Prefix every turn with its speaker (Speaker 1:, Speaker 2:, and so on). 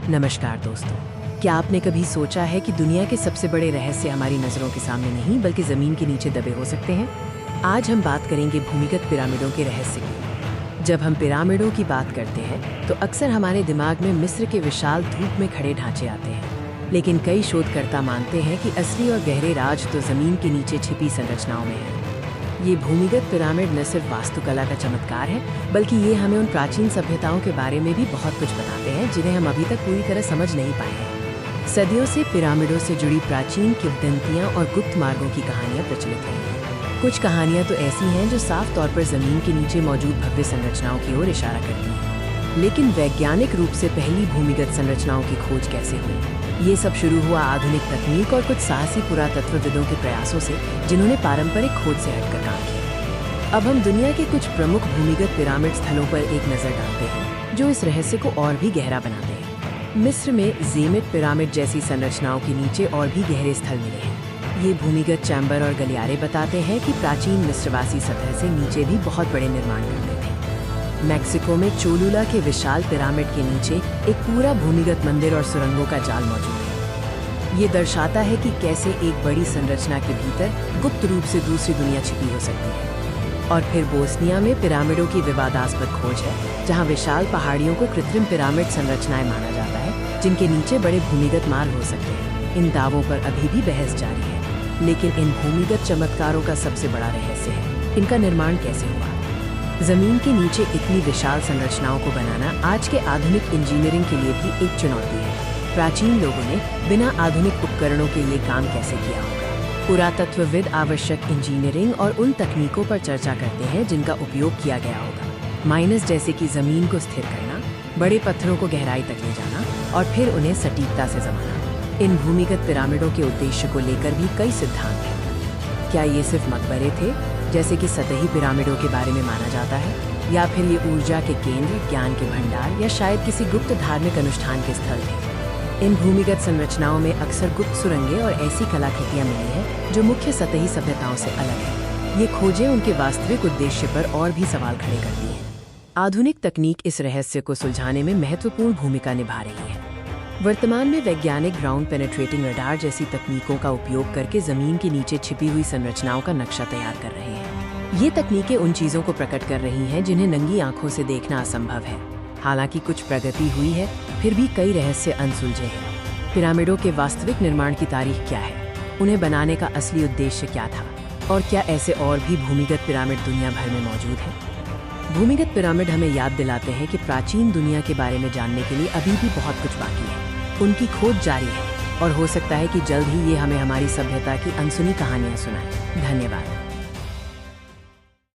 Speaker 1: नमस्कार दोस्तों, क्या आपने कभी सोचा है कि दुनिया के सबसे बड़े रहस्य हमारी नज़रों के सामने नहीं बल्कि ज़मीन के नीचे दबे हो सकते हैं। आज हम बात करेंगे भूमिगत पिरामिडों के रहस्य की। जब हम पिरामिडों की बात करते हैं तो अक्सर हमारे दिमाग में मिस्र के विशाल धूप में खड़े ढांचे आते हैं, लेकिन कई शोधकर्ता मानते हैं कि असली और गहरे राज तो ज़मीन के नीचे छिपी संरचनाओं में है। ये भूमिगत पिरामिड न सिर्फ वास्तुकला का चमत्कार है, बल्कि ये हमें उन प्राचीन सभ्यताओं के बारे में भी बहुत कुछ बताते हैं जिन्हें हम अभी तक पूरी तरह समझ नहीं पाए हैं। सदियों से पिरामिडों से जुड़ी प्राचीन किंवदंतियां और गुप्त मार्गों की कहानियां प्रचलित हैं। कुछ कहानियां तो ऐसी हैं जो साफ तौर पर जमीन के नीचे मौजूद भव्य संरचनाओं की ओर इशारा करती हैं। लेकिन वैज्ञानिक रूप से पहली भूमिगत संरचनाओं की खोज कैसे हुई? ये सब शुरू हुआ आधुनिक तकनीक और कुछ साहसी पुरातत्वविदों के प्रयासों से, जिन्होंने पारंपरिक खोज से हटकर काम किया। अब हम दुनिया के कुछ प्रमुख भूमिगत पिरामिड स्थलों पर एक नजर डालते हैं, जो इस रहस्य को और भी गहरा बनाते हैं। मिस्र में ज़ेमिट पिरामिड जैसी संरचनाओं के नीचे और भी गहरे स्थल मिले हैं। ये भूमिगत चैम्बर और गलियारे बताते हैं कि प्राचीन मिस्रवासी सतह से नीचे भी बहुत बड़े निर्माण करते थे। मैक्सिको में चोलुला के विशाल पिरामिड के नीचे एक पूरा भूमिगत मंदिर और सुरंगों का जाल मौजूद है। ये दर्शाता है कि कैसे एक बड़ी संरचना के भीतर गुप्त रूप से दूसरी दुनिया छिपी हो सकती है। और फिर बोस्निया में पिरामिडों की विवादास्पद खोज है, जहां विशाल पहाड़ियों को कृत्रिम पिरामिड संरचनाएं माना जाता है, जिनके नीचे बड़े भूमिगत मार्ग हो सकते हैं। इन दावों पर अभी भी बहस जारी है, लेकिन इन भूमिगत चमत्कारों का सबसे बड़ा रहस्य है इनका निर्माण कैसे हुआ। जमीन के नीचे इतनी विशाल संरचनाओं को बनाना आज के आधुनिक इंजीनियरिंग के लिए भी एक चुनौती है। प्राचीन लोगों ने बिना आधुनिक उपकरणों के ये काम कैसे किया होगा? पुरातत्वविद आवश्यक इंजीनियरिंग और उन तकनीकों पर चर्चा करते हैं जिनका उपयोग किया गया होगा। माइनस जैसे कि जमीन को स्थिर करना, बड़े पत्थरों को गहराई तक ले जाना और फिर उन्हें सटीकता से जमाना। इन भूमिगत पिरामिडों के उद्देश्य को लेकर भी कई सिद्धांत हैं। क्या ये सिर्फ मकबरे थे, जैसे कि सतही पिरामिडों के बारे में माना जाता है, या फिर ये ऊर्जा के केंद्र, ज्ञान के भंडार या शायद किसी गुप्त धार्मिक अनुष्ठान के स्थल थे? इन भूमिगत संरचनाओं में अक्सर गुप्त सुरंगें और ऐसी कलाकृतियां मिली हैं जो मुख्य सतही सभ्यताओं से अलग हैं। ये खोजें उनके वास्तविक उद्देश्य पर और भी सवाल खड़े करती हैं। आधुनिक तकनीक इस रहस्य को सुलझाने में महत्वपूर्ण भूमिका निभा रही है। वर्तमान में वैज्ञानिक ग्राउंड पेनिट्रेटिंग रडार जैसी तकनीकों का उपयोग करके जमीन के नीचे छिपी हुई संरचनाओं का नक्शा तैयार कर रहे हैं। ये तकनीकें उन चीजों को प्रकट कर रही हैं जिन्हें नंगी आंखों से देखना असंभव है। हालांकि कुछ प्रगति हुई है, फिर भी कई रहस्य अनसुलझे हैं। पिरामिडों के वास्तविक निर्माण की तारीख क्या है? उन्हें बनाने का असली उद्देश्य क्या था? और क्या ऐसे और भी भूमिगत पिरामिड दुनिया भर में मौजूद हैं? भूमिगत पिरामिड हमें याद दिलाते हैं कि प्राचीन दुनिया के बारे में जानने के लिए अभी भी बहुत कुछ बाकी है। उनकी खोज जारी है और हो सकता है कि जल्द ही ये हमें हमारी सभ्यता की अनसुनी कहानियां सुनाए। धन्यवाद।